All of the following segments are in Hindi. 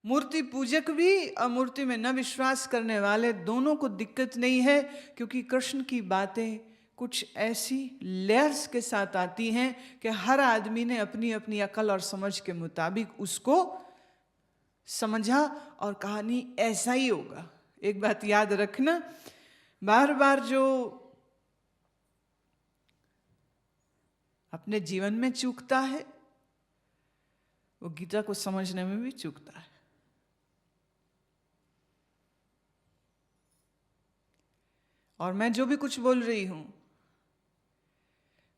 मूर्ति पूजक भी और मूर्ति में न विश्वास करने वाले दोनों को दिक्कत नहीं है, क्योंकि कृष्ण की बातें कुछ ऐसी लेयर्स के साथ आती हैं कि हर आदमी ने अपनी अपनी अकल और समझ के मुताबिक उसको समझा और कहानी ऐसा ही होगा। एक बात याद रखना, बार बार जो अपने जीवन में चूकता है वो गीता को समझने में भी चूकता है। और मैं जो भी कुछ बोल रही हूं,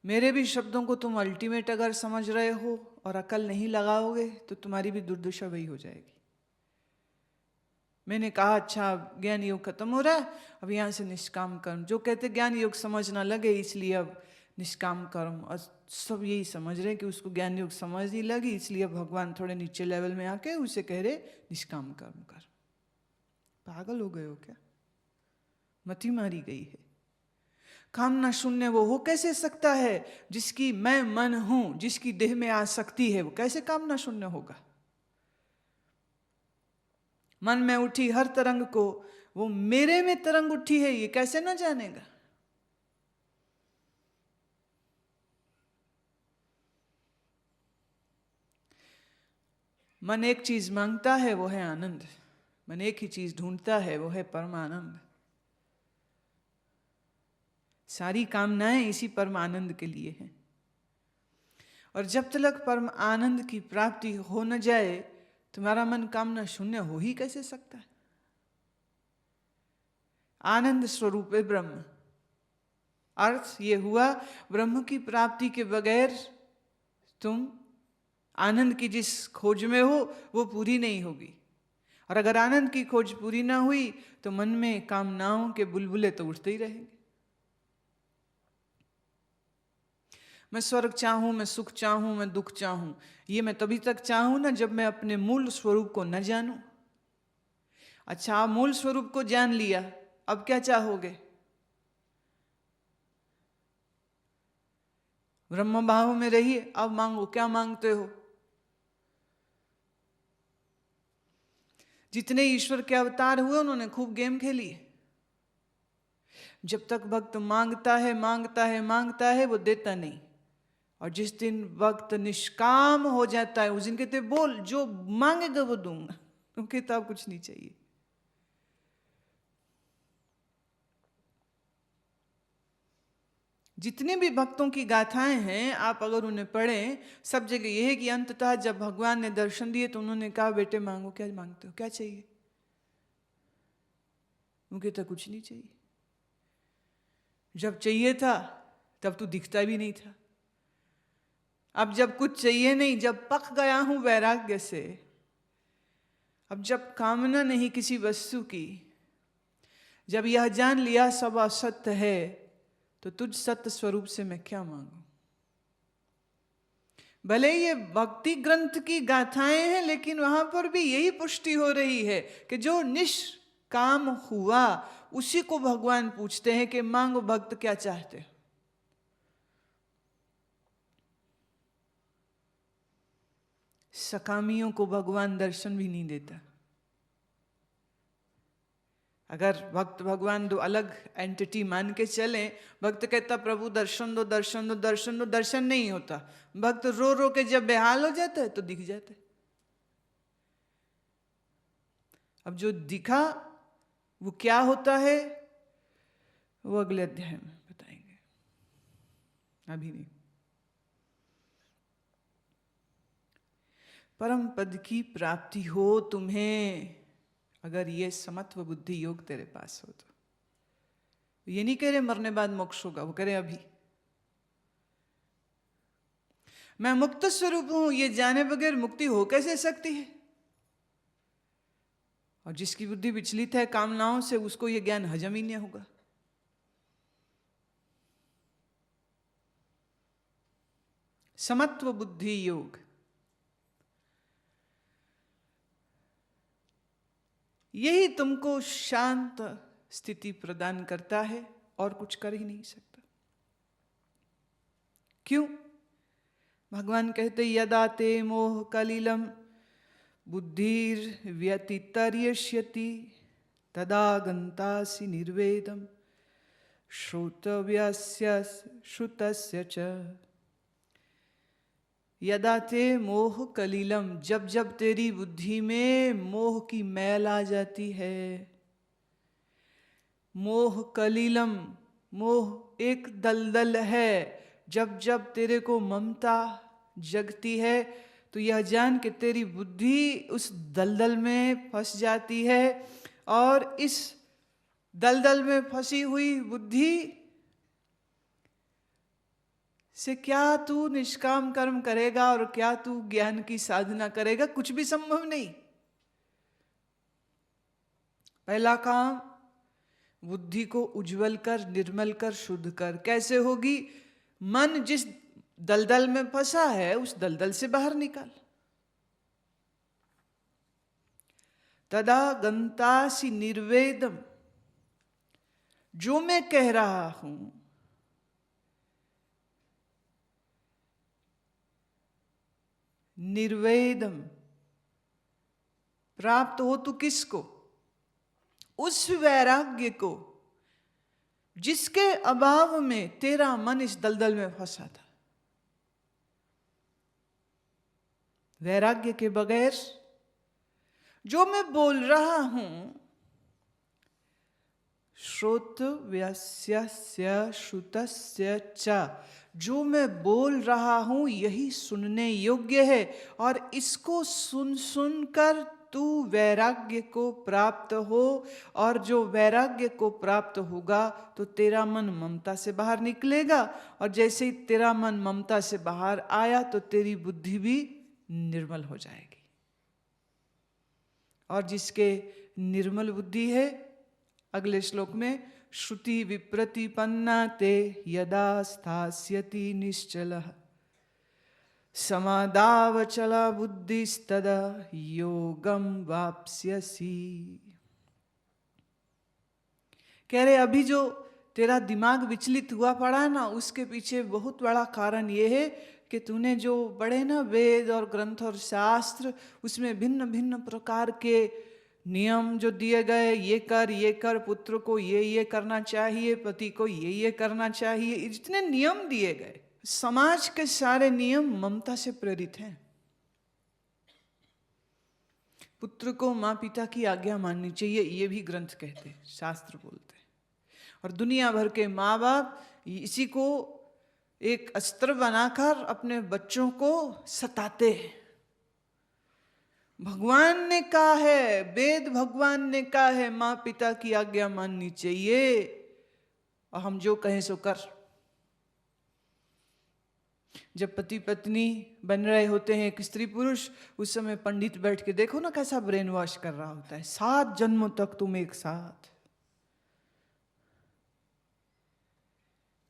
मेरे भी शब्दों को तुम अल्टीमेट अगर समझ रहे हो और अकल नहीं लगाओगे तो तुम्हारी भी दुर्दशा वही हो जाएगी। मैंने कहा अच्छा ज्ञान योग खत्म हो रहा है, अब यहाँ से निष्काम कर्म, जो कहते ज्ञान योग समझ ना लगे इसलिए अब निष्काम कर्म, और सब यही समझ रहे हैं कि उसको ज्ञान योग समझ नहीं लगी इसलिए भगवान थोड़े नीचे लेवल में आके उसे कह रहे निष्काम कर्म कर। पागल हो गए हो क्या? मति मारी गई है। कामना शून्य वो हो कैसे सकता है जिसकी मैं मन हूं, जिसकी देह में आसक्ति है, वो कैसे कामना शून्य होगा? मन में उठी हर तरंग को वो मेरे में तरंग उठी है ये कैसे न जानेगा? मन एक चीज मांगता है वो है आनंद, मन एक ही चीज ढूंढता है वो है परमानंद। सारी कामनाएं इसी परम आनंद के लिए हैं। और जब तक परम आनंद की प्राप्ति हो न जाए तुम्हारा मन कामना शून्य हो ही कैसे सकता है? आनंद स्वरूप है ब्रह्म। अर्थ ये हुआ ब्रह्म की प्राप्ति के बगैर तुम आनंद की जिस खोज में हो वो पूरी नहीं होगी। और अगर आनंद की खोज पूरी ना हुई तो मन में कामनाओं के बुलबुले तो उठते ही रहेंगे। मैं स्वर्ग चाहूं, मैं सुख चाहूं, मैं दुख चाहूं, ये मैं तभी तक चाहूं ना जब मैं अपने मूल स्वरूप को न जानूं। अच्छा, आप मूल स्वरूप को जान लिया, अब क्या चाहोगे? ब्रह्म भाव में रहिए, अब मांगो, क्या मांगते हो? जितने ईश्वर के अवतार हुए उन्होंने खूब गेम खेली। जब तक भक्त मांगता है मांगता है मांगता है वो देता नहीं, और जिस दिन वक्त निष्काम हो जाता है उस दिन कहते बोल जो मांगेगा वो दूंगा, तुम कहता अब कुछ नहीं चाहिए। जितने भी भक्तों की गाथाएं हैं आप अगर उन्हें पढ़ें, सब जगह यह है कि अंततः जब भगवान ने दर्शन दिए तो उन्होंने कहा बेटे मांगो, क्या मांगते हो, क्या चाहिए? वो कहता कुछ नहीं चाहिए। जब चाहिए था तब तो दिखता भी नहीं था, अब जब कुछ चाहिए नहीं, जब पक गया हूं वैराग्य से, अब जब कामना नहीं किसी वस्तु की, जब यह जान लिया सब असत्य है, तो तुझ सत्य स्वरूप से मैं क्या मांगू? भले ये भक्ति ग्रंथ की गाथाएं हैं लेकिन वहां पर भी यही पुष्टि हो रही है कि जो निष्काम हुआ उसी को भगवान पूछते हैं कि मांगो भक्त क्या चाहते हो। सकामियों को भगवान दर्शन भी नहीं देता। अगर भक्त भगवान दो अलग एंटिटी मान के चले, भक्त कहता प्रभु दर्शन दो दर्शन दो दर्शन दो, दर्शन नहीं होता। भक्त रो रो के जब बेहाल हो जाता है तो दिख जाता है। अब जो दिखा वो क्या होता है वो अगले अध्याय में बताएंगे, अभी नहीं। परम पद की प्राप्ति हो तुम्हें अगर ये समत्व बुद्धि योग तेरे पास हो तो। ये नहीं कह रहे मरने बाद मोक्ष होगा, वो कह रहे अभी। मैं मुक्त स्वरूप हूं ये जाने बगैर मुक्ति हो कैसे सकती है? और जिसकी बुद्धि विचलित है कामनाओं से उसको ये ज्ञान हजम ही नहीं होगा। समत्व बुद्धि योग यही तुमको शांत स्थिति प्रदान करता है और कुछ कर ही नहीं सकता। क्यों? भगवान कहते यदा ते मोह कलिलम बुद्धिर्व्यतितर्यष्यति तदा गन्तासि निर्वेदम श्रोतव्यस्य श्रुतस्य च। यदा ते मोह कलिलम, जब जब तेरी बुद्धि में मोह की मैल आ जाती है। मोह कलिलम, मोह एक दलदल है। जब जब तेरे को ममता जगती है तो यह जान कि तेरी बुद्धि उस दलदल में फंस जाती है। और इस दलदल में फंसी हुई बुद्धि से क्या तू निष्काम कर्म करेगा और क्या तू ज्ञान की साधना करेगा? कुछ भी संभव नहीं। पहला काम, बुद्धि को उज्जवल कर, निर्मल कर, शुद्ध कर। कैसे होगी? मन जिस दलदल में फंसा है उस दलदल से बाहर निकाल। तदा गंतासि निर्वेदम, जो मैं कह रहा हूं निर्वेदम, प्राप्त हो तू किसको? उस वैराग्य को जिसके अभाव में तेरा मन इस दलदल में फंसा था। वैराग्य के बगैर जो मैं बोल रहा हूं, श्रोतव्यस्य श्रुतस्य च, जो मैं बोल रहा हूं यही सुनने योग्य है। और इसको सुन सुनकर तू वैराग्य को प्राप्त हो। और जो वैराग्य को प्राप्त होगा तो तेरा मन ममता से बाहर निकलेगा। और जैसे ही तेरा मन ममता से बाहर आया तो तेरी बुद्धि भी निर्मल हो जाएगी। और जिसके निर्मल बुद्धि है, अगले श्लोक में, श्रुति विप्रतिपन्ना ते यदा स्थास्यति निश्चलः समादावचला बुद्धिस्तदा योगम वाप्स्यसि। कह रहे अभी जो तेरा दिमाग विचलित हुआ पड़ा ना, उसके पीछे बहुत बड़ा कारण ये है कि तूने जो बड़े ना वेद और ग्रंथ और शास्त्र, उसमें भिन्न भिन्न प्रकार के नियम जो दिए गए, ये कर, पुत्र को ये करना चाहिए, पति को ये करना चाहिए, जितने नियम दिए गए, समाज के सारे नियम ममता से प्रेरित हैं। पुत्र को माँ पिता की आज्ञा माननी चाहिए, ये भी ग्रंथ कहते, शास्त्र बोलते। और दुनिया भर के माँ बाप इसी को एक अस्त्र बनाकर अपने बच्चों को सताते हैं। भगवान ने कहा है, वेद भगवान ने कहा है, माँ पिता की आज्ञा माननी चाहिए और हम जो कहें सो कर। जब पति पत्नी बन रहे होते हैं एक स्त्री पुरुष, उस समय पंडित बैठ के देखो ना कैसा ब्रेन वॉश कर रहा होता है। 7 जन्मों तक तुम एक साथ,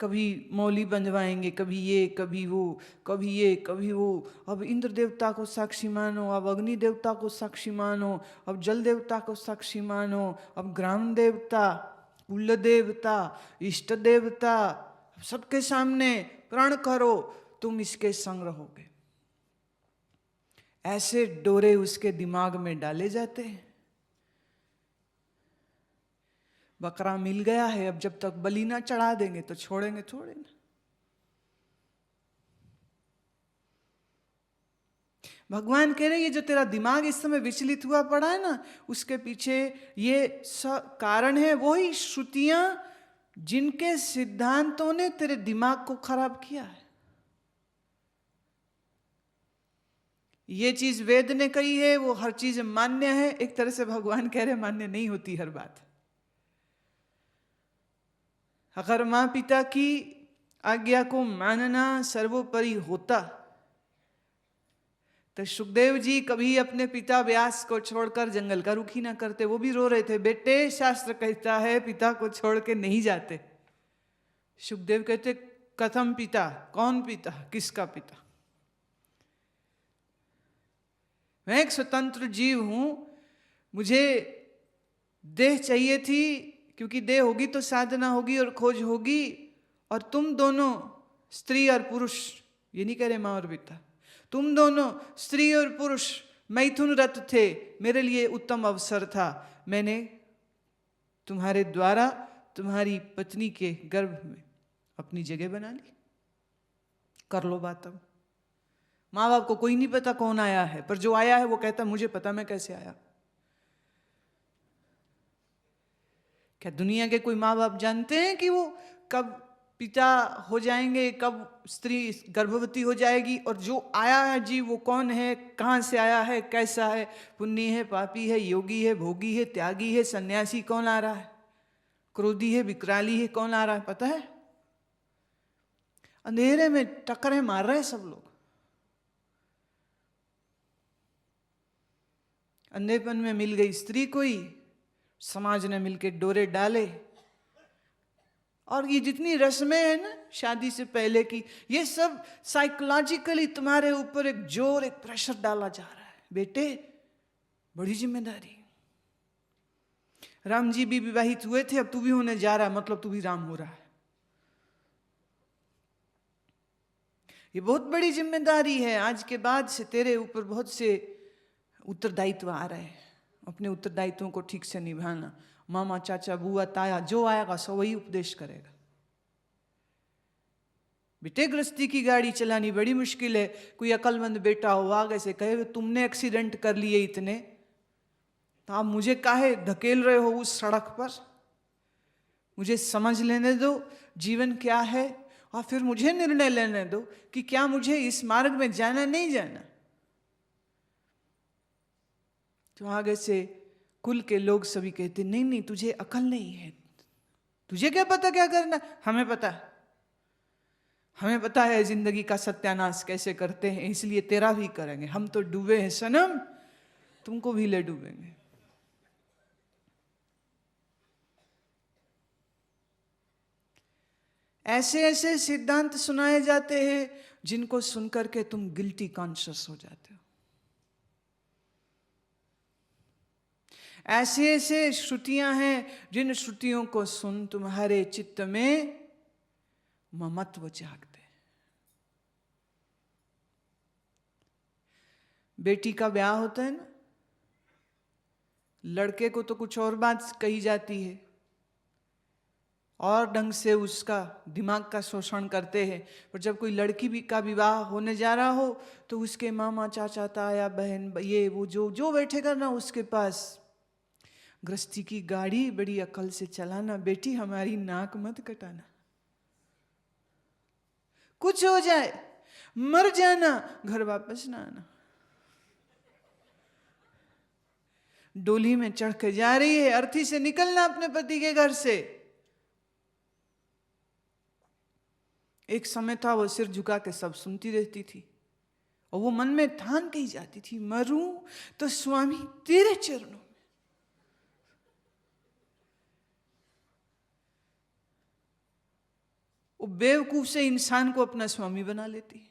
कभी मौली बंधवाएंगे, कभी ये कभी वो, कभी ये कभी वो। अब इंद्र देवता को साक्षी मानो, अब अग्नि देवता को साक्षी मानो, अब जल देवता को साक्षी मानो, अब ग्राम देवता, कुल देवता, इष्ट देवता, सबके सामने प्रण करो, तुम इसके संग रहोगे। ऐसे डोरे उसके दिमाग में डाले जाते हैं। बकरा मिल गया है, अब जब तक बलि ना चढ़ा देंगे तो छोड़ेंगे थोड़े ना। भगवान कह रहे हैं ये जो तेरा दिमाग इस समय विचलित हुआ पड़ा है ना, उसके पीछे ये कारण है वही श्रुतियां जिनके सिद्धांतों ने तेरे दिमाग को खराब किया है। ये चीज वेद ने कही है, वो हर चीज मान्य है। एक तरह से भगवान कह रहे मान्य नहीं होती हर बात। अगर माँ पिता की आज्ञा को मानना सर्वोपरि होता तो सुखदेव जी कभी अपने पिता व्यास को छोड़कर जंगल का रुख ही ना करते। वो भी रो रहे थे, बेटे शास्त्र कहता है पिता को छोड़ के नहीं जाते। सुखदेव कहते, कथम पिता, कौन पिता, किसका पिता? मैं एक स्वतंत्र जीव हूं, मुझे देह चाहिए थी, क्योंकि देह होगी तो साधना होगी और खोज होगी। और तुम दोनों स्त्री और पुरुष, ये नहीं कह रहे माँ और पिता, तुम दोनों स्त्री और पुरुष मैथुन रथ थे, मेरे लिए उत्तम अवसर था, मैंने तुम्हारे द्वारा तुम्हारी पत्नी के गर्भ में अपनी जगह बना ली। कर लो बात। अब माँ बाप को कोई नहीं पता कौन आया है, पर जो आया है वो कहता मुझे पता मैं कैसे आया। क्या दुनिया के कोई माँ बाप जानते हैं कि वो कब पिता हो जाएंगे, कब स्त्री गर्भवती हो जाएगी, और जो आया है जी वो कौन है, कहाँ से आया है, कैसा है, पुण्य है, पापी है, योगी है, भोगी है, त्यागी है, सन्यासी कौन आ रहा है, क्रोधी है, विकराली है, कौन आ रहा है, पता है? अंधेरे में टक्करें मार रहे हैं सब लोग। अंधेपन में मिल गई स्त्री कोई, समाज ने मिलके डोरे डाले, और ये जितनी रस्में हैं ना शादी से पहले की, ये सब साइकोलॉजिकली तुम्हारे ऊपर एक जोर, एक प्रेशर डाला जा रहा है। बेटे बड़ी जिम्मेदारी। राम जी भी विवाहित हुए थे, अब तू भी होने जा रहा है, मतलब तू भी राम हो रहा है। ये बहुत बड़ी जिम्मेदारी है। आज के बाद से तेरे ऊपर बहुत से उत्तरदायित्व आ रहे हैं। अपने उत्तरदायित्वों को ठीक से निभाना। मामा, चाचा, बुआ, ताया जो आएगा सब वही उपदेश करेगा। बेटे गृहस्थी की गाड़ी चलानी बड़ी मुश्किल है। कोई अकलमंद बेटा हो आगे से कहे तुमने एक्सीडेंट कर लिए इतने, तो आप मुझे काहे धकेल रहे हो उस सड़क पर? मुझे समझ लेने दो जीवन क्या है, और फिर मुझे निर्णय लेने दो कि क्या मुझे इस मार्ग में जाना नहीं जाना। तो आगे से कुल के लोग सभी कहते नहीं नहीं तुझे अकल नहीं है, तुझे क्या पता क्या करना। हमें पता है, हमें पता है जिंदगी का सत्यानाश कैसे करते हैं, इसलिए तेरा भी करेंगे। हम तो डूबे हैं सनम, तुमको भी ले डूबेंगे। ऐसे ऐसे सिद्धांत सुनाए जाते हैं जिनको सुनकर के तुम गिल्टी कॉन्शियस हो जाते हो। ऐसे ऐसे श्रुतियां हैं जिन श्रुतियों को सुन तुम्हारे चित्त में ममत्व जागते। बेटी का ब्याह होता है ना, लड़के को तो कुछ और बात कही जाती है और ढंग से उसका दिमाग का शोषण करते हैं, पर जब कोई लड़की भी का विवाह होने जा रहा हो तो उसके मामा, चाचा, ताया, बहन, ये वो जो जो बैठेगा ना उसके पास, गृहस्थी की गाड़ी बड़ी अकल से चलाना, बेटी हमारी नाक मत कटाना, कुछ हो जाए मर जाना, घर वापस ना आना। डोली में चढ़ के जा रही है, अर्थी से निकलना अपने पति के घर से। एक समय था वो सिर झुका के सब सुनती रहती थी, और वो मन में ठान के ही जाती थी मरूं तो स्वामी तेरे चरणों में। वो बेवकूफ से इंसान को अपना स्वामी बना लेती है,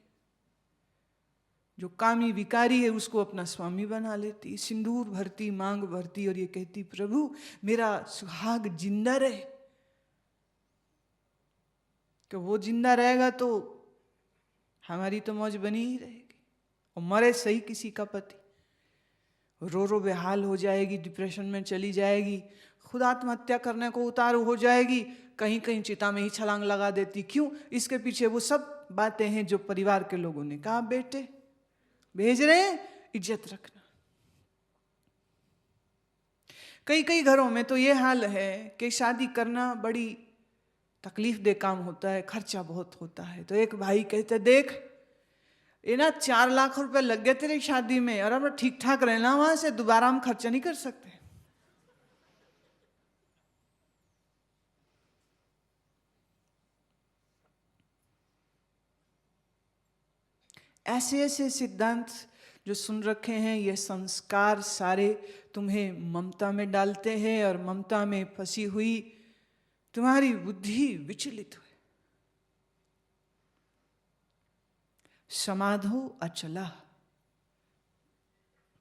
जो कामी विकारी है उसको अपना स्वामी बना लेती, सिंदूर भरती, मांग भरती, और ये कहती प्रभु मेरा सुहाग जिंदा रहे। कि वो जिंदा रहेगा तो हमारी तो मौज बनी ही रहेगी, और मरे सही किसी का पति, रो रो बेहाल हो जाएगी, डिप्रेशन में चली जाएगी, खुद आत्महत्या करने को उतारू हो जाएगी, कहीं कहीं चिता में ही छलांग लगा देती। क्यों? इसके पीछे वो सब बातें हैं जो परिवार के लोगों ने कहा बेटे भेज रहे हैं, इज्जत रखना। कई कई घरों में तो ये हाल है कि शादी करना बड़ी तकलीफ दे काम होता है, खर्चा बहुत होता है। तो एक भाई कहते देख ये ना 4 लाख रुपए लग गए तेरी शादी में, और अब ठीक ठाक रहना, वहां से दोबारा हम खर्चा नहीं कर सकते। ऐसे ऐसे सिद्धांत जो सुन रखे हैं, ये संस्कार सारे तुम्हें ममता में डालते हैं, और ममता में फंसी हुई तुम्हारी बुद्धि विचलित हुई। समाधो अचला,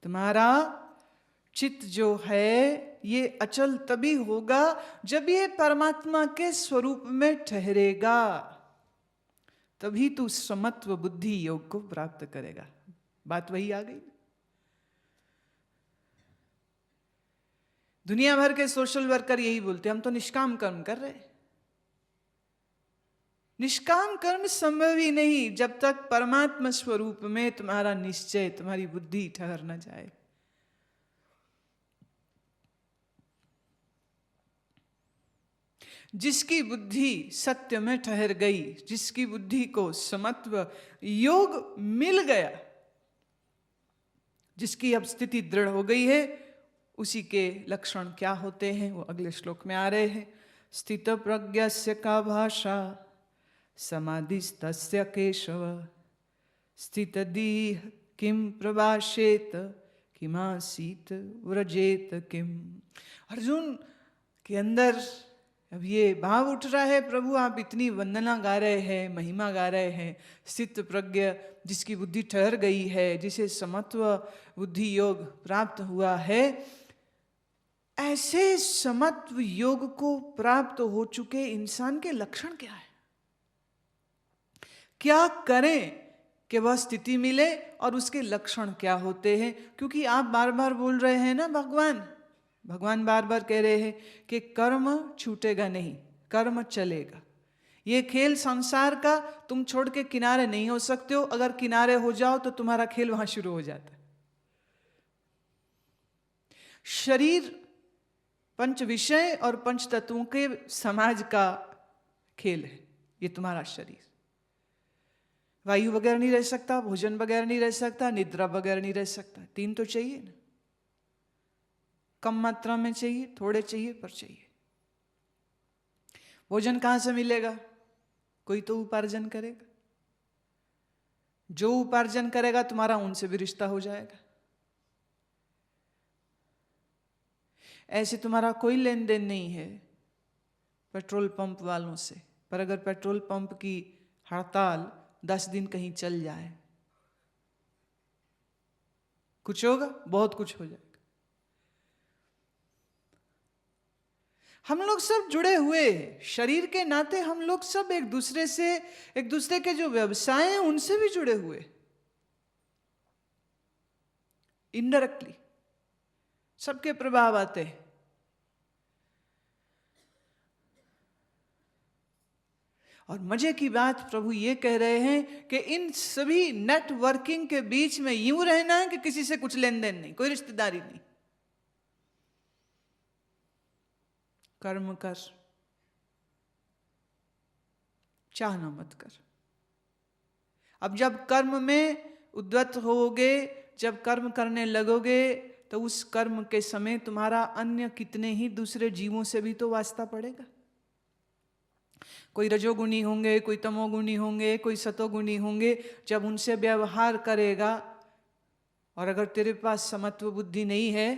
तुम्हारा चित्त जो है ये अचल तभी होगा जब ये परमात्मा के स्वरूप में ठहरेगा, तभी तू समत्व बुद्धि योग को प्राप्त करेगा। बात वही आ गई। दुनिया भर के सोशल वर्कर यही बोलते हैं, हम तो निष्काम कर्म कर रहे हैं। निष्काम कर्म संभव ही नहीं जब तक परमात्मा स्वरूप में तुम्हारा निश्चय, तुम्हारी बुद्धि ठहर न जाए। जिसकी बुद्धि सत्य में ठहर गई, जिसकी बुद्धि को समत्व योग मिल गया, जिसकी अब स्थिति दृढ़ हो गई है, उसी के लक्षण क्या होते हैं वो अगले श्लोक में आ रहे हैं। स्थित प्रज्ञस्य का भाषा समाधिस्तस्य केशव, स्थित दीह किम प्रभाषेत किमासीत व्रजेत किम। अर्जुन के अंदर अब ये भाव उठ रहा है, प्रभु आप इतनी वंदना गा रहे हैं, महिमा गा रहे हैं, स्थित प्रज्ञ जिसकी बुद्धि ठहर गई है, जिसे समत्व बुद्धि योग प्राप्त हुआ है, ऐसे समत्व योग को प्राप्त हो चुके इंसान के लक्षण क्या है? क्या करें कि वह स्थिति मिले और उसके लक्षण क्या होते हैं? क्योंकि आप बार बार बोल रहे हैं ना, भगवान बार बार कह रहे हैं कि कर्म छूटेगा नहीं, कर्म चलेगा। ये खेल संसार का तुम छोड़ के किनारे नहीं हो सकते हो। अगर किनारे हो जाओ तो तुम्हारा खेल वहां शुरू हो जाता है। शरीर पंच विषय और पंच तत्वों के समाज का खेल है ये तुम्हारा शरीर। वायु बगैर नहीं रह सकता, भोजन बगैर नहीं रह सकता, निद्रा बगैर नहीं रह सकता। तीन तो चाहिए ना, कम मात्रा में चाहिए, थोड़े चाहिए, पर चाहिए। भोजन कहां से मिलेगा? कोई तो उपार्जन करेगा। जो उपार्जन करेगा तुम्हारा उनसे भी रिश्ता हो जाएगा। ऐसे तुम्हारा कोई लेन देन नहीं है पेट्रोल पंप वालों से, पर अगर पेट्रोल पंप की हड़ताल 10 दिन कहीं चल जाए, कुछ होगा? बहुत कुछ हो जाएगा। हम लोग सब जुड़े हुए हैं, शरीर के नाते हम लोग सब एक दूसरे के जो व्यवसाय हैं उनसे भी जुड़े हुए, इनडायरेक्टली सबके प्रभाव आते हैं। और मजे की बात प्रभु ये कह रहे हैं कि इन सभी नेटवर्किंग के बीच में यूं रहना है कि किसी से कुछ लेन देन नहीं, कोई रिश्तेदारी नहीं। कर्म कर, चाहना मत कर। अब जब कर्म में उद्यत होगे, जब कर्म करने लगोगे, तो उस कर्म के समय तुम्हारा अन्य कितने ही दूसरे जीवों से भी तो वास्ता पड़ेगा। कोई रजोगुणी होंगे, कोई तमोगुणी होंगे, कोई सतोगुणी होंगे। जब उनसे व्यवहार करेगा, और अगर तेरे पास समत्व बुद्धि नहीं है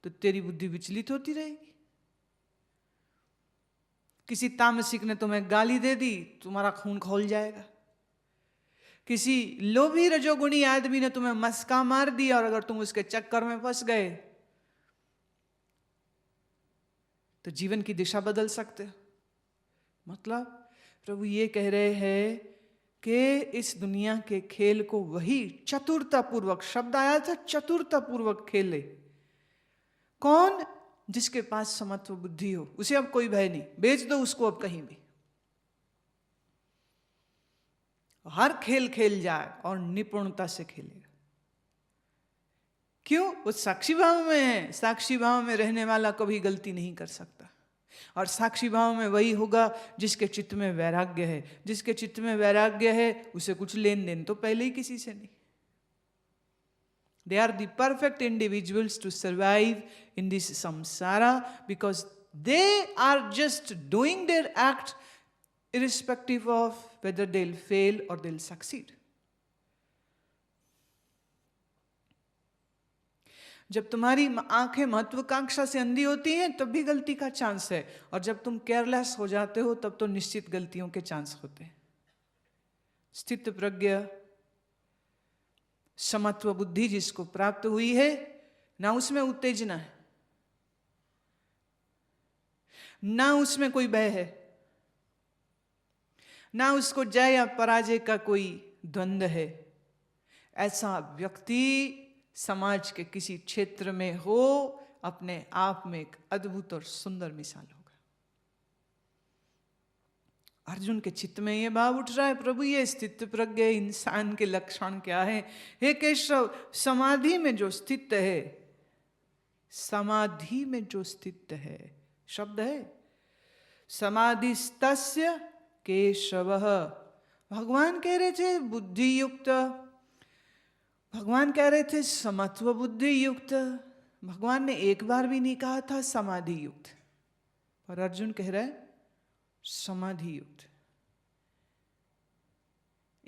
तो तेरी बुद्धि विचलित होती रहेगी। किसी तामसिक ने तुम्हें गाली दे दी, तुम्हारा खून खौल जाएगा। किसी लोभी रजोगुणी आदमी ने तुम्हें मस्का मार दिया, और अगर तुम उसके चक्कर में फंस गए तो जीवन की दिशा बदल सकते हो। मतलब प्रभु ये कह रहे हैं कि इस दुनिया के खेल को वही चतुरतापूर्वक, शब्द आया था चतुरतापूर्वक खेले। कौन? जिसके पास समत्व बुद्धि हो, उसे अब कोई भय नहीं। बेच दो उसको अब कहीं भी, हर खेल खेल जाए और निपुणता से खेलेगा। क्यों? वो साक्षी भाव में है। साक्षी भाव में रहने वाला कभी गलती नहीं कर सकता। और साक्षी भाव में वही होगा जिसके चित्त में वैराग्य है। जिसके चित्त में वैराग्य है उसे कुछ लेन देन तो पहले ही किसी से नहीं। They are the perfect individuals to survive in this samsara because they are just doing their act irrespective of whether they'll fail or they'll succeed. जब तुम्हारी आंखें महत्वाकांक्षा से अंधी होती हैं तब भी गलती का चांस है, और जब तुम केयरलेस हो जाते हो तब तो निश्चित गलतियों के चांस होते हैं। स्थित प्रज्ञ समत्व बुद्धि जिसको प्राप्त हुई है, ना उसमें उत्तेजना है, ना उसमें कोई भय है, ना उसको जय या पराजय का कोई द्वंद्व है। ऐसा व्यक्ति समाज के किसी क्षेत्र में हो, अपने आप में एक अद्भुत और सुंदर मिसाल होगा। अर्जुन के चित्त में ये भाव उठ रहा है, प्रभु ये स्थित प्रज्ञ इंसान के लक्षण क्या है? हे केशव, समाधि में जो स्थित है, समाधि में जो स्थित है, शब्द है समाधिस्तस्य केशवः। भगवान कह रहे थे बुद्धि युक्त, भगवान कह रहे थे समत्व बुद्धि युक्त। भगवान ने एक बार भी नहीं कहा था समाधि युक्त, पर अर्जुन कह रहा है समाधि युक्त।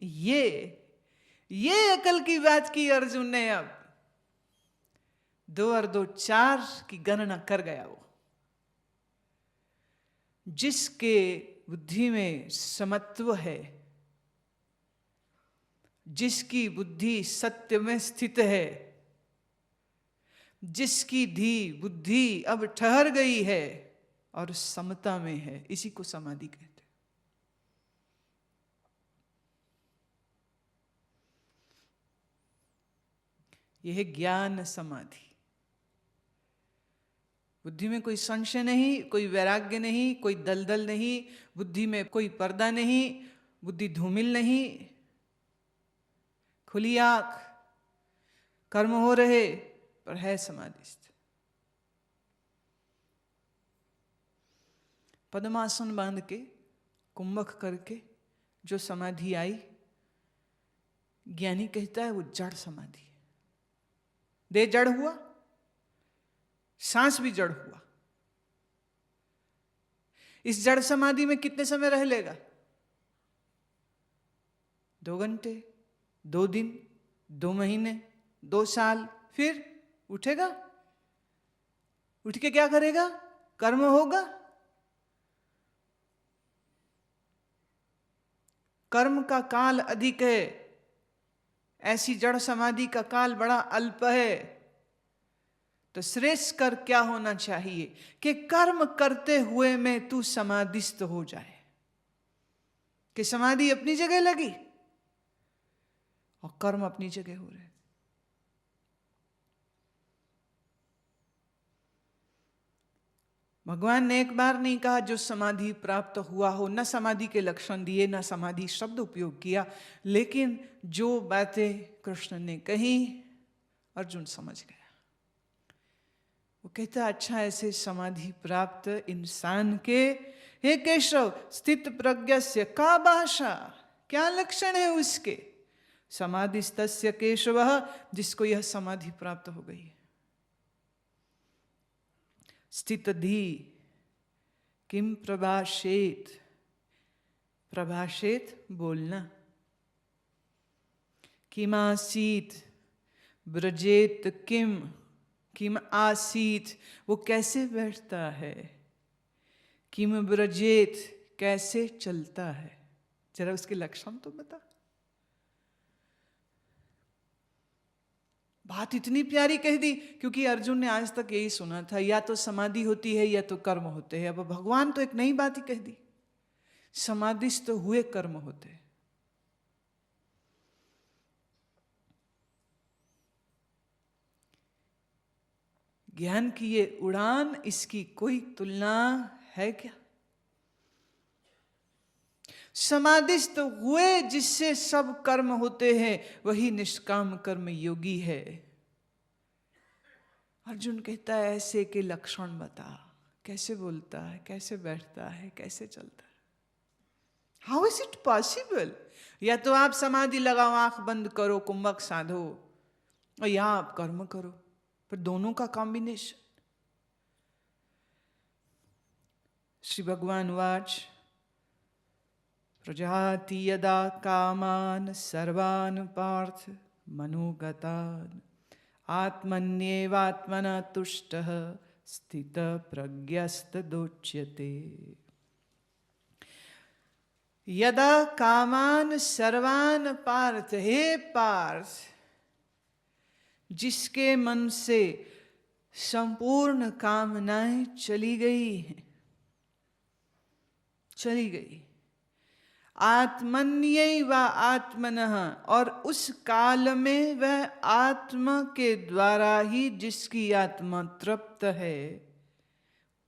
ये अकल की बात की अर्जुन ने। अब 2 और 2 4 की गणना कर गया वो। जिसके बुद्धि में समत्व है, जिसकी बुद्धि सत्य में स्थित है, जिसकी बुद्धि अब ठहर गई है और समता में है, इसी को समाधि कहते हैं। यह है ज्ञान समाधि। बुद्धि में कोई संशय नहीं, कोई वैराग्य नहीं, कोई दलदल नहीं, बुद्धि में कोई पर्दा नहीं, बुद्धि धूमिल नहीं, खुली आंख, कर्म हो रहे पर है समाधिस्थ। पद्मासन बांध के कुंभक करके जो समाधि आई, ज्ञानी कहता है वो जड़ समाधि है। देह जड़ हुआ, सांस भी जड़ हुआ। इस जड़ समाधि में कितने समय रह लेगा? 2 घंटे, 2 दिन, 2 महीने, 2 साल, फिर उठेगा। उठ के क्या करेगा? कर्म होगा। कर्म का काल अधिक है, ऐसी जड़ समाधि का काल बड़ा अल्प है। तो श्रेष्ठ कर क्या होना चाहिए कि कर्म करते हुए में तू समाधिस्थ हो जाए, कि समाधि अपनी जगह लगी और कर्म अपनी जगह हो रहे। भगवान ने एक बार नहीं कहा जो समाधि प्राप्त हुआ हो, न समाधि के लक्षण दिए, न समाधि शब्द उपयोग किया, लेकिन जो बातें कृष्ण ने कही अर्जुन समझ गया। वो कहता अच्छा, ऐसे समाधि प्राप्त इंसान के हे केशव स्थित प्रज्ञस्य का भाषा, क्या लक्षण है उसके? समाधिस्तस्य केशवः, जिसको यह समाधि प्राप्त हो गई। स्थितधि किम प्रभाषेत, प्रभाषेत बोलना, किम आसीत ब्रजेत किम आसीत वो कैसे बैठता है, किम ब्रजेत कैसे चलता है, जरा उसके लक्षण तो बता। बात इतनी प्यारी कह दी क्योंकि अर्जुन ने आज तक यही सुना था, या तो समाधि होती है या तो कर्म होते हैं। अब भगवान तो एक नई बात ही कह दी, समाधिस्थ हुए कर्म होते हैं। ज्ञान की ये उड़ान, इसकी कोई तुलना है क्या? समाधिस्थ हुए जिससे सब कर्म होते हैं, वही निष्काम कर्म योगी है। अर्जुन कहता है ऐसे के लक्षण बता, कैसे बोलता है, कैसे बैठता है, कैसे चलता है। How is it possible? या तो आप समाधि लगाओ, आंख बंद करो, कुंभक साधो, और या आप कर्म करो, पर दोनों का कॉम्बिनेशन। श्री भगवान वाच प्रजाति यदा कामान सर्वान पार्थ मनोगतान आत्मन्येवात्मना तुष्टः स्थित प्रज्ञस्तदोच्यते। यदा कामान सर्वान पार्थ, हे पार्थ, जिसके मन से संपूर्ण कामनाएं चली गई हैं, चली गई, आत्मन्यैव आत्मनः, और उस काल में वह आत्मा के द्वारा ही जिसकी आत्मा तृप्त है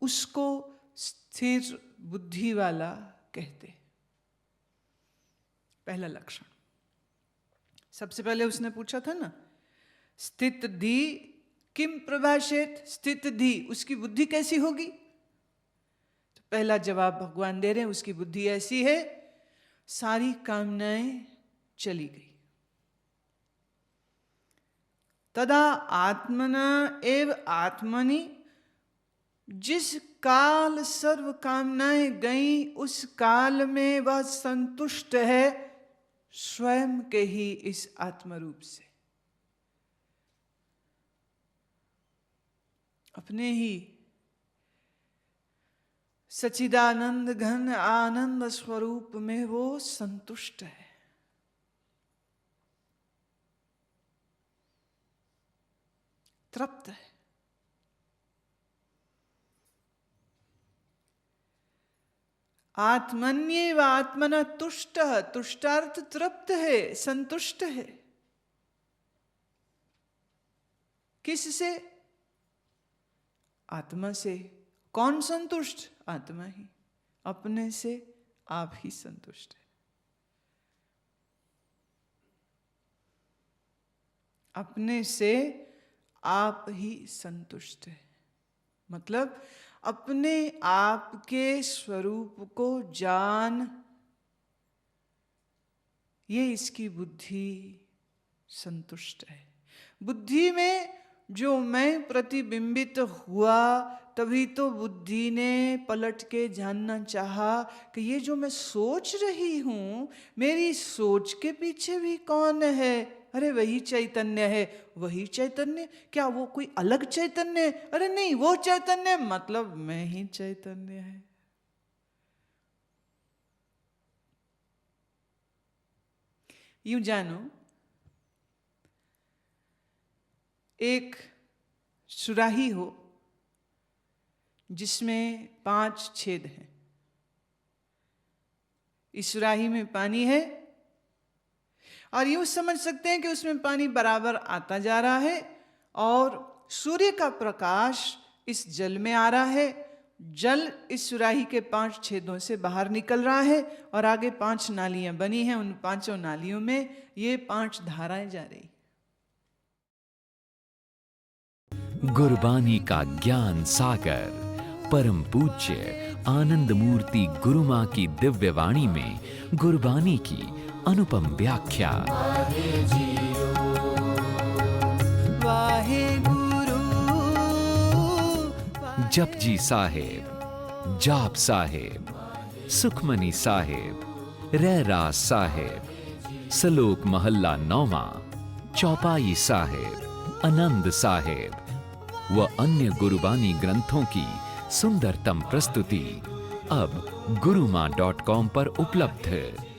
उसको स्थिर बुद्धि वाला कहते। पहला लक्षण। सबसे पहले उसने पूछा था ना, स्थित धी किम प्रभाषेत, स्थित धी उसकी बुद्धि कैसी होगी? तो पहला जवाब भगवान दे रहे हैं, उसकी बुद्धि ऐसी है, सारी कामनाएं चली गई। तदा आत्मना एव आत्मनि, जिस काल सर्व कामनाएं गई उस काल में वह संतुष्ट है स्वयं के ही इस आत्मरूप से, अपने ही सच्चिदानंद घन आनंद स्वरूप में वो संतुष्ट है। तृप्त है। आत्मन्येव आत्मना तुष्ट, तुष्टार्थ तृप्त है, संतुष्ट है। किससे? आत्मा से। कौन संतुष्ट? आत्मा ही। अपने से आप ही संतुष्ट है। अपने से आप ही संतुष्ट है, मतलब अपने आप के स्वरूप को जान, ये इसकी बुद्धि संतुष्ट है। बुद्धि में जो मैं प्रतिबिंबित हुआ, तभी तो बुद्धि ने पलट के जानना चाहा कि ये जो मैं सोच रही हूं, मेरी सोच के पीछे भी कौन है? अरे वही चैतन्य है। वही चैतन्य? क्या वो कोई अलग चैतन्य है? अरे नहीं, वो चैतन्य मतलब मैं ही चैतन्य है। यूं जानो, एक सुराही हो जिसमें 5 छेद हैं। इस सुराही में पानी है और यूं समझ सकते हैं कि उसमें पानी बराबर आता जा रहा है और सूर्य का प्रकाश इस जल में आ रहा है। जल इस सुराही के 5 छेदों से बाहर निकल रहा है और आगे 5 नालियां बनी हैं। उन 5 नालियों में ये 5 धाराएं जा रही। गुरबानी का ज्ञान सागर परम पूज्य आनंद मूर्ति गुरुमां की दिव्य वाणी में गुरबानी की अनुपम व्याख्या। जपजी साहेब, जाप साहेब, सुखमनी साहेब, रहरास साहेब, सलोक महल्ला 9वां, चौपाई साहेब, आनंद साहेब व अन्य गुरुबानी ग्रंथों की सुंदरतम प्रस्तुति अब gurumaa.com पर उपलब्ध है।